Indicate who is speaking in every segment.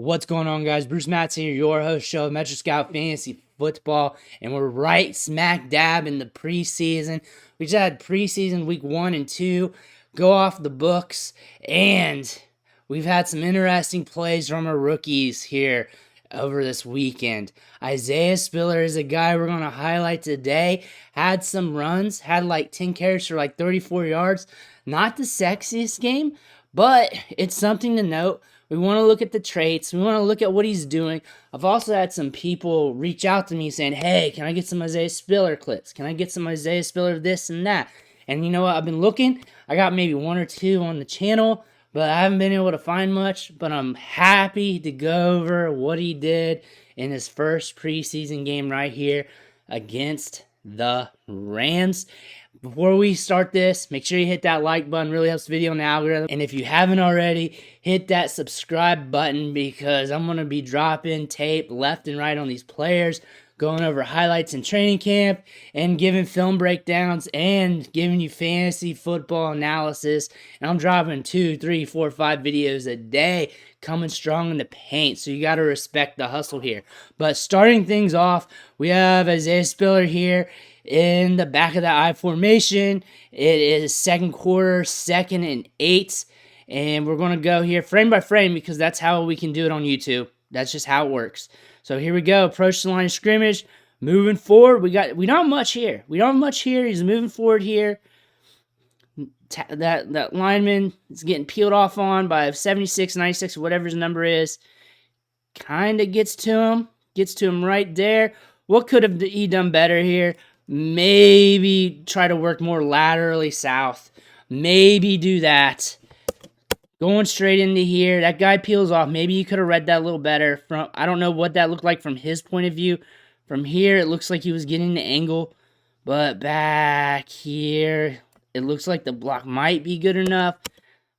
Speaker 1: What's going on, guys? Bruce Matz here, your host show of Metro Scout Fantasy Football, and we're right smack dab in the preseason. We just had preseason week 1 and 2 go off the books, and we've had some interesting plays from our rookies here over this weekend. Isaiah Spiller is a guy we're going to highlight today. Had some runs, had like 10 carries for like 34 yards. Not the sexiest game, but it's something to note. We want to look at the traits. We want to look at what he's doing. I've also had some people reach out to me saying, hey, can I get some Isaiah Spiller clips? Can I get some Isaiah Spiller this and that? And you know what? I've been looking. I got maybe 1 or 2 on the channel, but I haven't been able to find much. But I'm happy to go over what he did in his first preseason game right here against the Rams. Before we start this, make sure you hit that like button. Really helps the video in the algorithm. And if you haven't already, hit that subscribe button because I'm going to be dropping tape left and right on these players, going over highlights in training camp, and giving film breakdowns, and giving you fantasy football analysis. And I'm dropping 2, 3, 4, 5 videos a day, coming strong in the paint. So you got to respect the hustle here. But starting things off, we have Isaiah Spiller here in the back of the I formation. It is second quarter, 2nd and 8. And we're going to go here frame by frame because that's how we can do it on YouTube. That's just how it works. So here we go. Approach the line of scrimmage. Moving forward. We don't have much here. He's moving forward here. That lineman is getting peeled off on by 76, 96, whatever his number is. Kind of gets to him. Gets to him right there. What could have he done better here? Maybe try to work more laterally south. Maybe do that. Going straight into here. That guy peels off. Maybe you could have read that a little better. I don't know what that looked like from his point of view. From here, it looks like he was getting the angle. But back here, it looks like the block might be good enough.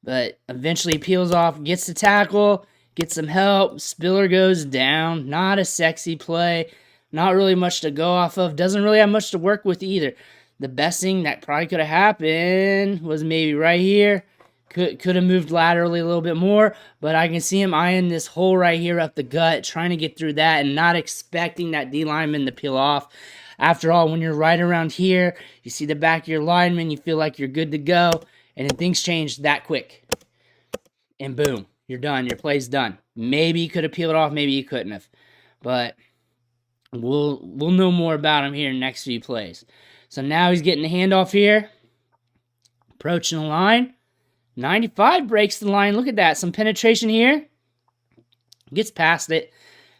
Speaker 1: But eventually he peels off, gets the tackle, gets some help. Spiller goes down. Not a sexy play. Not really much to go off of. Doesn't really have much to work with either. The best thing that probably could have happened was maybe right here. Could have moved laterally a little bit more, but I can see him eyeing this hole right here up the gut, trying to get through that and not expecting that D lineman to peel off. After all, when you're right around here, you see the back of your lineman, you feel like you're good to go, and then things change that quick. And boom, you're done. Your play's done. Maybe you could have peeled off, maybe you couldn't have. But we'll know more about him here in the next few plays. So now he's getting the handoff here. Approaching the line. 95 breaks the line. Look at that. Some penetration here. Gets past it.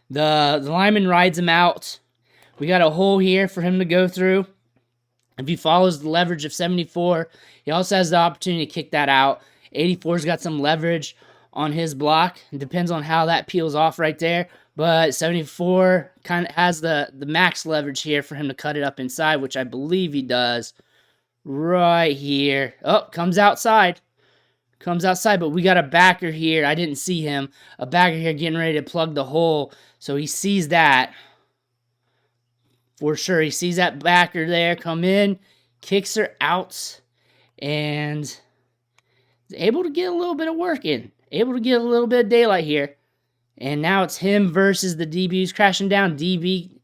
Speaker 1: The lineman rides him out. We got a hole here for him to go through. If he follows the leverage of 74, he also has the opportunity to kick that out. 84's got some leverage on his block. It depends on how that peels off right there. But 74 kind of has the max leverage here for him to cut it up inside, which I believe he does right here. Oh, comes outside. But we got a backer here. I didn't see him. A backer here getting ready to plug the hole. So he sees that. For sure. He sees that backer there come in. Kicks her out. And is able to get a little bit of work in. Able to get a little bit of daylight here. And now it's him versus the DB who's crashing down. DB,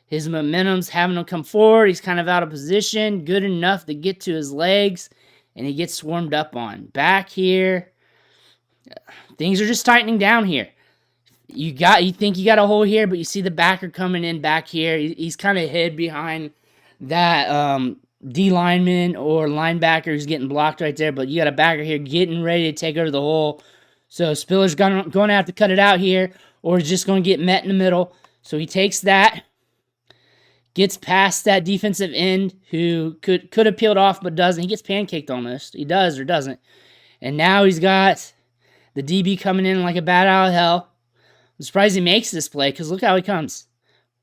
Speaker 1: his momentum's having him come forward. He's kind of out of position. Good enough to get to his legs. And he gets swarmed up on. Back here, things are just tightening down here. You think you got a hole here, but you see the backer coming in back here. He's kind of hid behind that D lineman or linebacker who's getting blocked right there. But you got a backer here getting ready to take over the hole. So Spiller's going to have to cut it out here, or he's just going to get met in the middle. So he takes that. Gets past that defensive end who could have peeled off but doesn't. He gets pancaked almost. He does or doesn't. And now he's got the DB coming in like a bat out of hell. I'm surprised he makes this play because look how he comes.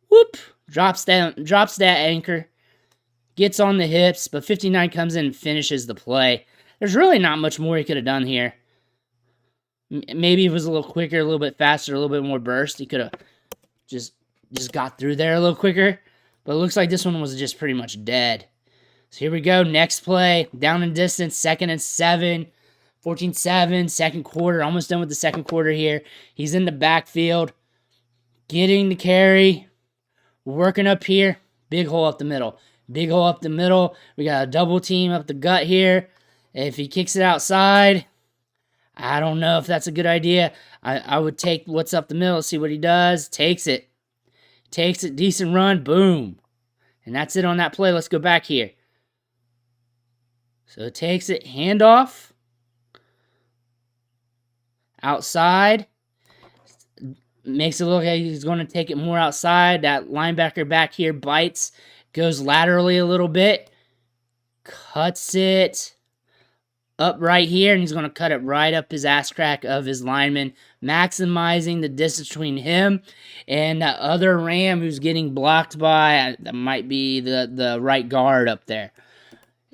Speaker 1: Whoop! Drops that anchor. Gets on the hips, but 59 comes in and finishes the play. There's really not much more he could have done here. Maybe it was a little quicker, a little bit faster, a little bit more burst. He could have just got through there a little quicker. But it looks like this one was just pretty much dead. So here we go. Next play. Down and distance. 2nd and 7. 14-7, second quarter, almost done with the second quarter here. He's in the backfield, getting the carry, working up here. Big hole up the middle. Big hole up the middle. We got a double team up the gut here. If he kicks it outside, I don't know if that's a good idea. I would take what's up the middle, see what he does. Takes it. Takes it. Decent run. Boom. And that's it on that play. Let's go back here. So it takes it. Handoff. Outside. Makes it look like he's going to take it more outside. That linebacker back here bites. Goes laterally a little bit. Cuts it up right here. And he's going to cut it right up his ass crack of his lineman. Maximizing the distance between him and that other Ram who's getting blocked by, that might be the right guard up there.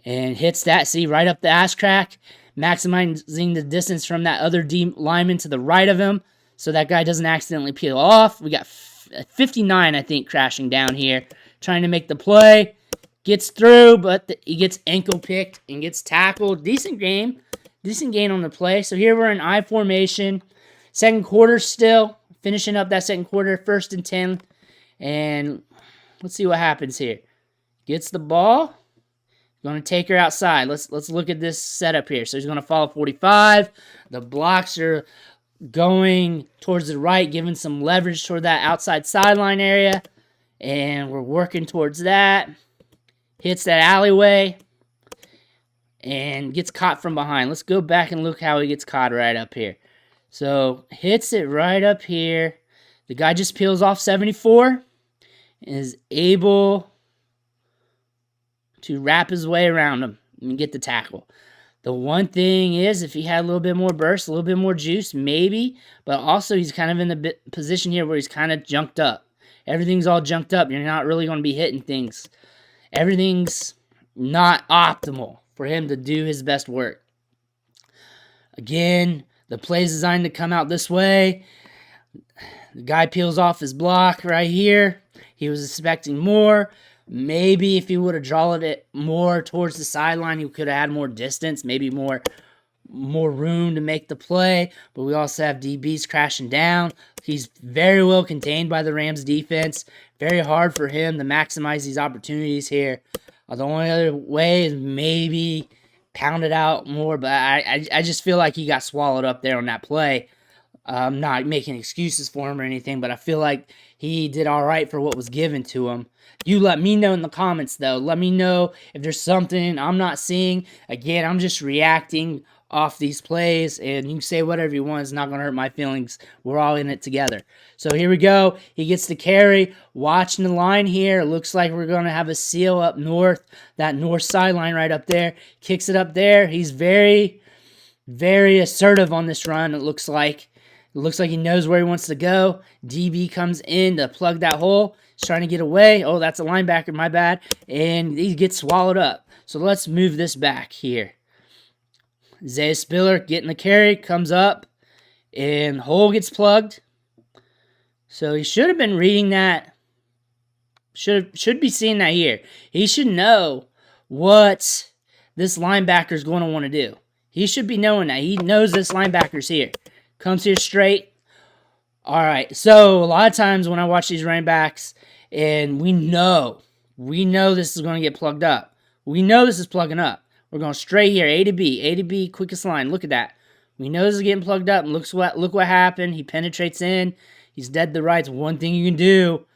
Speaker 1: And hits that, see, right up the ass crack. Maximizing the distance from that other D lineman to the right of him, so that guy doesn't accidentally peel off. We got 59, I think, crashing down here, trying to make the play. Gets through, but he gets ankle picked and gets tackled. Decent gain on the play. So here we're in I formation. Second quarter still. Finishing up that second quarter, 1st and 10. And let's see what happens here. Gets the ball. Going to take her outside. Let's look at this setup here. So he's going to follow 45. The blocks are going towards the right, giving some leverage toward that outside sideline area. And we're working towards that. Hits that alleyway. And gets caught from behind. Let's go back and look how he gets caught right up here. So hits it right up here. The guy just peels off 74. And is able to wrap his way around him and get the tackle. The one thing is, if he had a little bit more burst, a little bit more juice, maybe, but also he's kind of in the position here where he's kind of junked up. Everything's all junked up. You're not really going to be hitting things. Everything's not optimal for him to do his best work. Again, the play's designed to come out this way. The guy peels off his block right here. He was expecting more. Maybe if he would have drawn it more towards the sideline, he could have had more distance, maybe more room to make the play. But we also have DBs crashing down. He's very well contained by the Rams defense. Very hard for him to maximize these opportunities here. The only other way is maybe pound it out more, but I just feel like he got swallowed up there on that play. I'm not making excuses for him or anything, but I feel like he did all right for what was given to him. You let me know in the comments, though. Let me know if there's something I'm not seeing. Again, I'm just reacting off these plays, and you can say whatever you want. It's not going to hurt my feelings. We're all in it together. So here we go. He gets the carry. Watching the line here. It looks like we're going to have a seal up north. That north sideline right up there. Kicks it up there. He's very, very assertive on this run, it looks like. It looks like he knows where he wants to go. DB comes in to plug that hole. He's trying to get away. Oh, that's a linebacker, my bad. And he gets swallowed up. So let's move this back here. Zay Spiller getting the carry, comes up, and hole gets plugged. So he should have been reading that. Should be seeing that here. He should know what this linebacker is going to want to do. He should be knowing that. He knows this linebacker's here. Comes here straight. All right. So a lot of times when I watch these running backs, and we know this is going to get plugged up. We know this is plugging up. We're going straight here, A to B, quickest line. Look at that. We know this is getting plugged up, and look what happened. He penetrates in. He's dead to rights. One thing you can do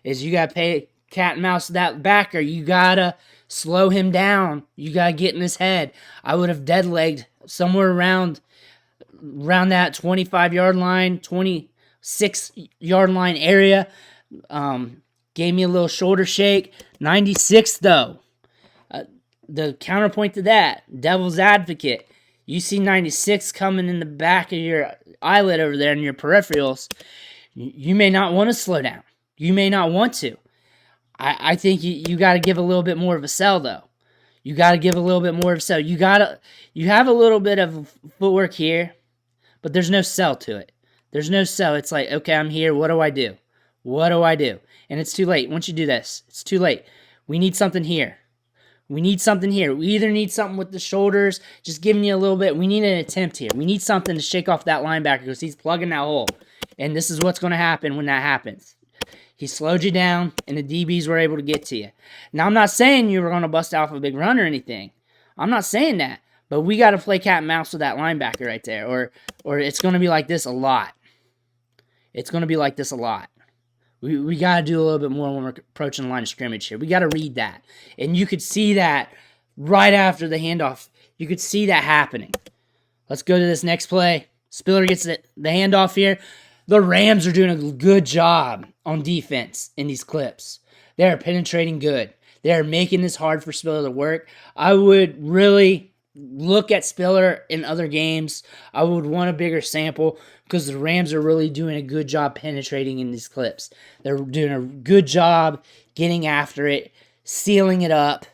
Speaker 1: is you got to pay cat and mouse to that backer. You got to slow him down. You got to get in his head. I would have dead-legged somewhere around that 25-yard line, 26-yard line area. Gave me a little shoulder shake. 96, though. The counterpoint to that, devil's advocate. You see 96 coming in the back of your eyelid over there in your peripherals. You may not want to slow down. You may not want to. I think you got to give a little bit more of a sell, though. You got to give a little bit more of a sell. You have a little bit of footwork here, but there's no sell to it. There's no sell. It's like, okay, I'm here. What do I do? What do I do? And it's too late. Once you do this, it's too late. We need something here. We need something here. We either need something with the shoulders, just giving you a little bit. We need an attempt here. We need something to shake off that linebacker because he's plugging that hole. And this is what's going to happen when that happens. He slowed you down, and the DBs were able to get to you. Now, I'm not saying you were going to bust out a big run or anything. I'm not saying that. But we got to play cat and mouse with that linebacker right there. Or it's going to be like this a lot. It's going to be like this a lot. We got to do a little bit more when we're approaching the line of scrimmage here. We got to read that. And you could see that right after the handoff. You could see that happening. Let's go to this next play. Spiller gets the handoff here. The Rams are doing a good job on defense in these clips. They are penetrating good. They are making this hard for Spiller to work. I would really look at Spiller in other games. I would want a bigger sample because the Rams are really doing a good job penetrating in these clips. They're doing a good job getting after it, sealing it up,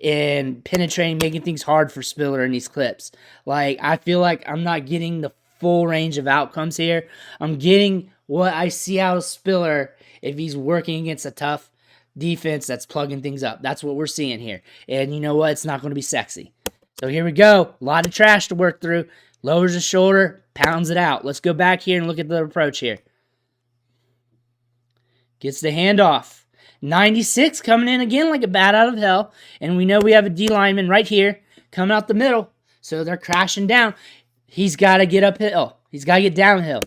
Speaker 1: and penetrating, making things hard for Spiller in these clips. Like, I feel like I'm not getting the full range of outcomes here. I'm getting what I see out of Spiller if he's working against a tough defense that's plugging things up. That's what we're seeing here. And you know what? It's not going to be sexy. So here we go. A lot of trash to work through. Lowers the shoulder, pounds it out. Let's go back here and look at the approach here. Gets the handoff. 96 coming in again like a bat out of hell. And we know we have a D lineman right here coming out the middle. So they're crashing down. He's got to get uphill. He's got to get downhill.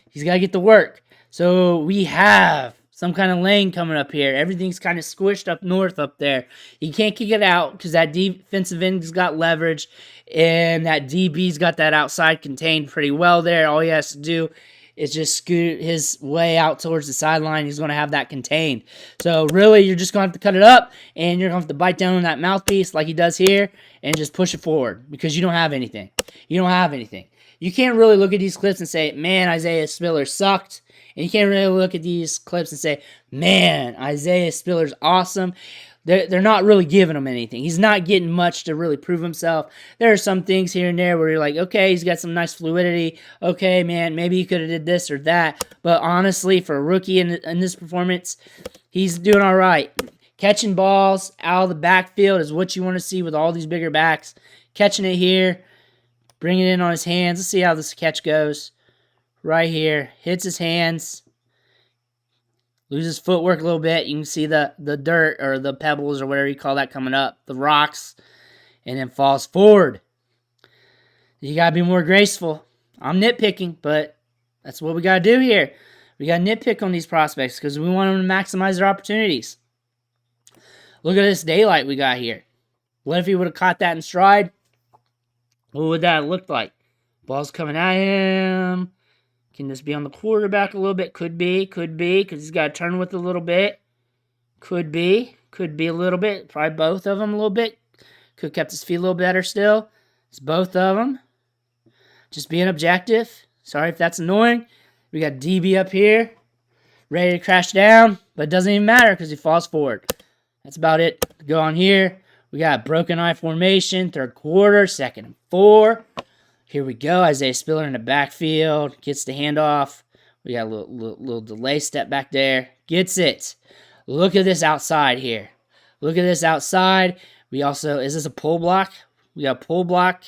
Speaker 1: He's got to get to work. So we have some kind of lane coming up here. Everything's kind of squished up north up there. He can't kick it out because that defensive end's got leverage, and that DB's got that outside contained pretty well there. All he has to do is just scoot his way out towards the sideline. He's going to have that contained. So really, you're just going to have to cut it up, and you're going to have to bite down on that mouthpiece like he does here and just push it forward because you don't have anything. You don't have anything. You can't really look at these clips and say, man, Isaiah Spiller sucked. And you can't really look at these clips and say, man, Isaiah Spiller's awesome. They're not really giving him anything. He's not getting much to really prove himself. There are some things here and there where you're like, okay, he's got some nice fluidity. Okay, man, maybe he could have did this or that. But honestly, for a rookie in this performance, he's doing all right. Catching balls out of the backfield is what you want to see with all these bigger backs. Catching it here, bringing it in on his hands. Let's see how this catch goes. Right here, hits his hands, loses footwork a little bit. You can see the dirt or the pebbles or whatever you call that coming up, the rocks, and then falls forward. You got to be more graceful. I'm nitpicking, but that's what we got to do here. We got to nitpick on these prospects because we want them to maximize their opportunities. Look at this daylight we got here. What if he would have caught that in stride? What would that have looked like? Ball's coming at him. Can this be on the quarterback a little bit? Could be, because he's got to turn with a little bit. Could be a little bit. Probably both of them a little bit. Could have kept his feet a little better still. It's both of them. Just being objective. Sorry if that's annoying. We got DB up here, ready to crash down, but it doesn't even matter because he falls forward. That's about it. Go on here. We got broken eye formation, third quarter, 2nd and 4. Here we go. Isaiah Spiller in the backfield. Gets the handoff. We got a little delay step back there. Gets it. Look at this outside here. Look at this outside. We also, is this a pull block? We got a pull block.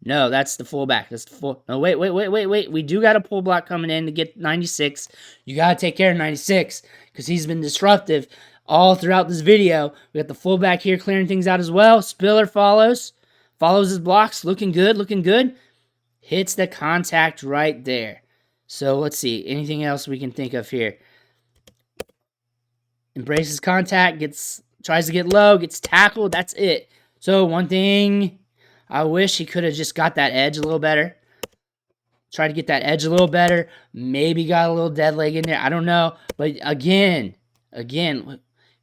Speaker 1: No, that's the fullback. That's the full. No, wait. We do got a pull block coming in to get 96. You got to take care of 96 because he's been disruptive all throughout this video. We got the fullback here clearing things out as well. Spiller follows his blocks. Looking good. Hits the contact right there. So let's see. Anything else we can think of here? Embraces contact. Tries to get low. Gets tackled. That's it. So one thing, I wish he could have just got that edge a little better. Tried to get that edge a little better. Maybe got a little dead leg in there. I don't know. But again,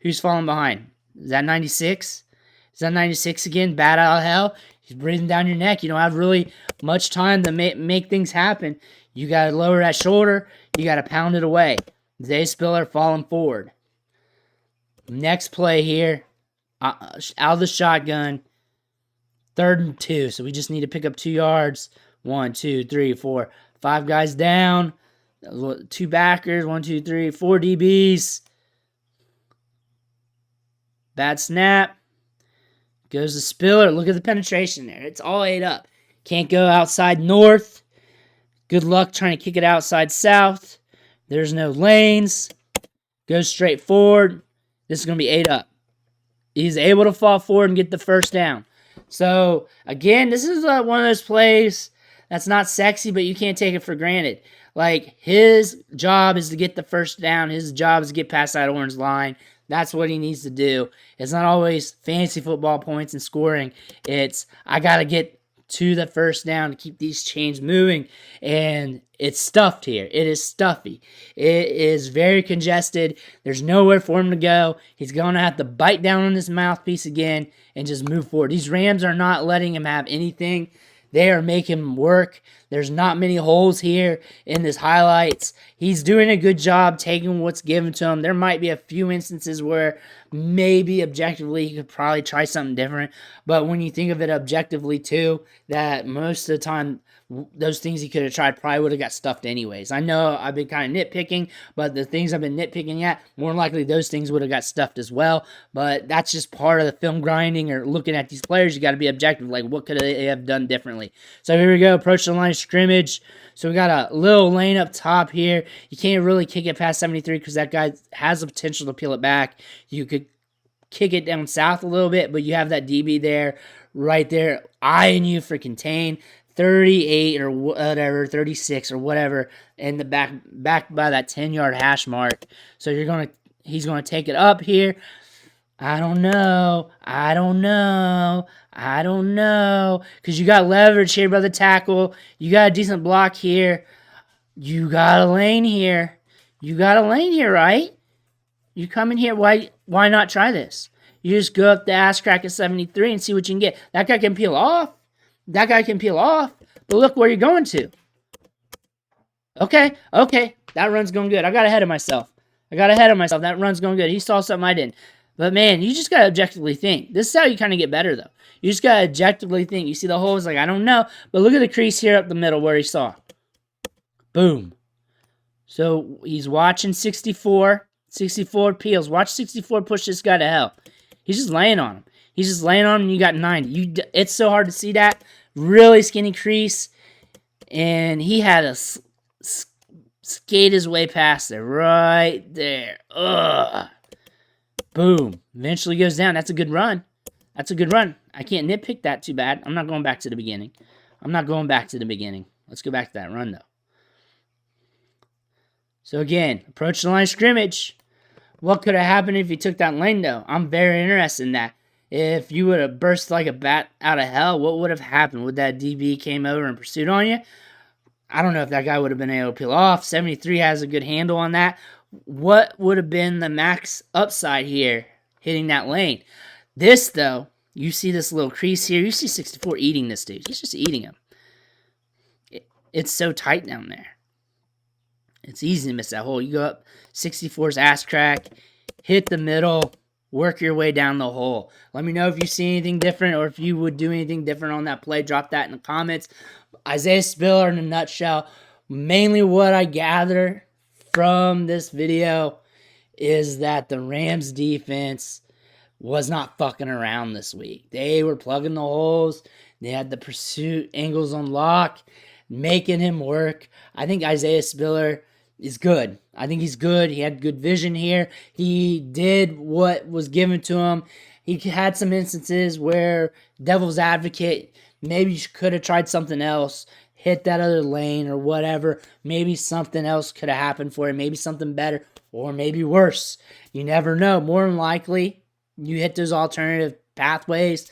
Speaker 1: who's falling behind? Is that 96? Is that 96 again? Bad out of hell. He's breathing down your neck. You don't have really much time to make things happen. You got to lower that shoulder. You got to pound it away. Zay Spiller falling forward. Next play here. Out of the shotgun. 3rd and 2. So we just need to pick up 2 yards. 1, 2, 3, 4. 5 guys down. 2 backers. 1, 2, 3, 4 DBs. Bad snap. Goes to Spiller. Look at the penetration there. It's all ate up. Can't go outside north. Good luck trying to kick it outside south. There's no lanes. Goes straight forward. This is going to be ate up. He's able to fall forward and get the first down. So, again, this is one of those plays that's not sexy, but you can't take it for granted. Like, his job is to get the first down. His job is to get past that orange line. That's what he needs to do. It's not always fancy football points and scoring. It's, I got to get to the first down to keep these chains moving. And it's stuffed here. It is stuffy. It is very congested. There's nowhere for him to go. He's going to have to bite down on his mouthpiece again and just move forward. These Rams are not letting him have anything. They are making him work. There's not many holes here in this highlights. He's doing a good job taking what's given to him. There might be a few instances where maybe objectively he could probably try something different. But when you think of it objectively too, that most of the time those things he could have tried probably would have got stuffed anyways. I know I've been kind of nitpicking, but the things I've been nitpicking at, more likely those things would have got stuffed as well. But that's just part of the film grinding or looking at these players. You got to be objective. Like, what could they have done differently? So here we go. Approach the line of scrimmage. So we got a little lane up top here. You can't really kick it past 73 because that guy has the potential to peel it back. You could kick it down south a little bit, but you have that DB there, right there, eyeing you for contain. 38 or whatever, 36 or whatever, in the back by that 10-yard hash mark. So he's gonna take it up here. I don't know, because you got leverage here by the tackle. You got a decent block here. You got a lane here. Right? You come in here. Why not try this? You just go up the ass crack at 73 and see what you can get. That guy can peel off. But look where you're going to. Okay. That run's going good. I got ahead of myself. That run's going good. He saw something I didn't. But, man, you just got to objectively think. This is how you kind of get better, though. You just got to objectively think. You see the holes, like, I don't know. But look at the crease here up the middle where he saw. Boom. So, he's watching 64. 64 peels. Watch 64 push this guy to hell. He's just laying on him. And you got 90. It's so hard to see that. Really skinny crease. And he had to skate his way past there. Right there. Ugh. Boom. Eventually goes down. That's a good run. I can't nitpick that too bad. I'm not going back to the beginning. Let's go back to that run, though. So, again, approach the line of scrimmage. What could have happened if he took that lane, though? I'm very interested in that. If you would have burst like a bat out of hell, what would have happened? Would that DB came over and pursued on you? I don't know if that guy would have been able to peel off. 73 has a good handle on that. What would have been the max upside here hitting that lane? This, though, you see this little crease here. You see 64 eating this dude. He's just eating him. It's so tight down there. It's easy to miss that hole. You go up 64's ass crack, hit the middle, work your way down the hole. Let me know if you see anything different or if you would do anything different on that play. Drop that in the comments. Isaiah Spiller in a nutshell. Mainly what I gather from this video is that the Rams defense was not fucking around this week. They were plugging the holes. They had the pursuit angles on lock, making him work. I think Isaiah Spiller is good. I think he's good. He had good vision here. He did what was given to him. He had some instances where devil's advocate, maybe you could have tried something else, hit that other lane or whatever. Maybe something else could have happened for him. Maybe something better or maybe worse. You never know. More than likely, you hit those alternative pathways,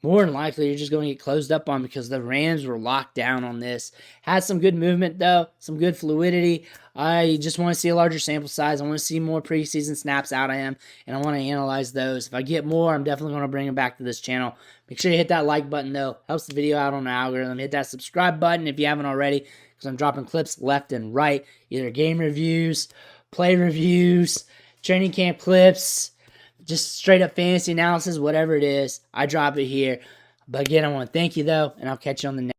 Speaker 1: more than likely you're just going to get closed up on because the Rams were locked down on this. Had some good movement, though, some good fluidity. I just want to see a larger sample size. I want to see more preseason snaps out of him, and I want to analyze those. If I get more, I'm definitely going to bring him back to this channel. Make sure you hit that like button, though. Helps the video out on the algorithm. Hit that subscribe button if you haven't already, because I'm dropping clips left and right, either game reviews, play reviews, training camp clips, just straight up fantasy analysis, whatever it is, I drop it here. But again, I want to thank you, though, and I'll catch you on the next.